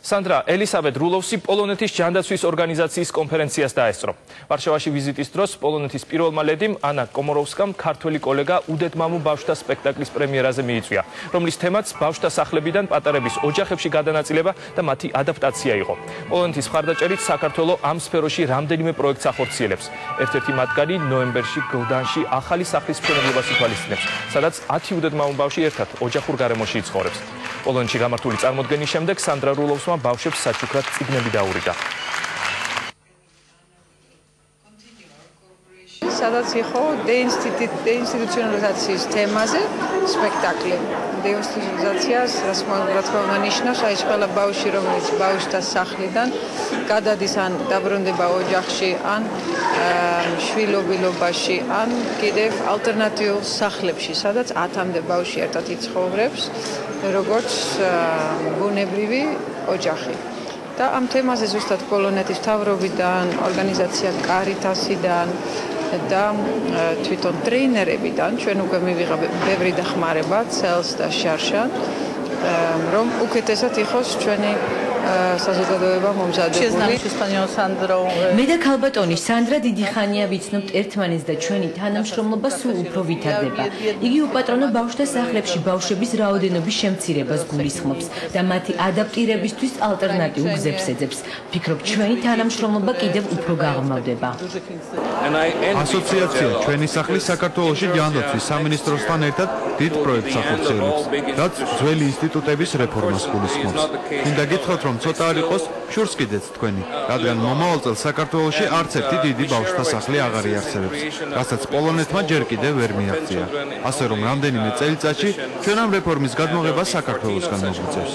Sandra ელისაბედ რულოვსი პოლონეთის ჯანდაცვის ორგანიზაციის კონფერენციას დაესწრო. ვარშავაში ვიზიტის დროს პოლონეთის პირველმა ლედიმ ანა კომოროვსკამ ქართველი კოლეგა უდედმამო ბავშვთა სპექტაკლის პრემიერაზე მიიწვია, რომლის თემაც ბავშვთა სახლებიდან პატარების ოჯახებში გადანაწილება და მათი ადაპტაცია იყო. პოლონეთის მხარდაჭერით საქართველო ამ სფეროში რამდენიმე პროექტს ახორციელებს. ერთ-ერთი მათგანი ნოემბერში გლდანში ახალი სახლის მშენებლობას ითვალისწინებს, სადაც 10 უდედმამო ბავშვი ერთად ოჯახურ გარემოში იცხოვრებს. პოლონეთში გამართული წარმოდგენის შემდეგ სანდრა რულოვსმა ბავშვებს საჩუქრად წიგნები დაურიგა. სადაც იყო დეინსტიტუციონალიზაციის თემაზე სპექტაკლი. დეინსტიტუციონალიზაციას რა თქმა უნდა ნიშნავს, აი ყველა ბავშვი, რომელიც ბავშვთა სახლიდან გადადის ან დაბრუნდება ოჯახში, ან შვილობილობაში, ან კიდევ ალტერნატიულ სახლებში, სადაც 10-მდე ბავშვი ერთად იცხოვრებს, როგორც ბუნებრივი ოჯახი. და ამ თემაზე ზუსტად პოლონეთის მთავრობიდან, ორგანიზაცია კარიტასიდან და თვითონ ტრეინერებიდან ჩვენ უკვე მივიღა ბევრი დახმარება ცელს და შარშან, რომ უკეთესად იყოს ჩვენი საზოგადოება მომზადებული. მე და ქალბატონი სანდრა დიდი ხანია ვიცნობთ ერთმანეთს და ჩვენი თანამშრომლობა სულ უფრო ვითარდება. იგი უპატრონო ბავშვთა სახლებში ბავშვების რაოდენობის შემცირებას გულისხმობს და მათი ადაპტირებისთვის ალტერნატიულ გზებს ეძებს. ვფიქრობ, ჩვენი თანამშრომლობა კიდევ უფრო გაღრმავდება. ასოციაცია ჩვენი სახლის საქართველოში ჯანდაცვის სამინისტროსთან ერთად დიდ პროექტს ახორციელებს, რაც ძველი ინსტიტუტების რეფორმას გულისხმობს. მინდა გითხრათ, რომ ცოტა არ იყოს, შურს კიდეც თქვენი, რადგან მომავალ წელს საქართველოში არც ერთი დიდი ბავშვთა სახლი აღარ იარსებებს, რასაც პოლონეთმა ჯერ კიდევ ვერ მიაღწია. ასე რომ რამდენიმე წელიწადში ჩვენ ამ რეფორმის გადმოღება საქართველოსგან მოგვიწევს.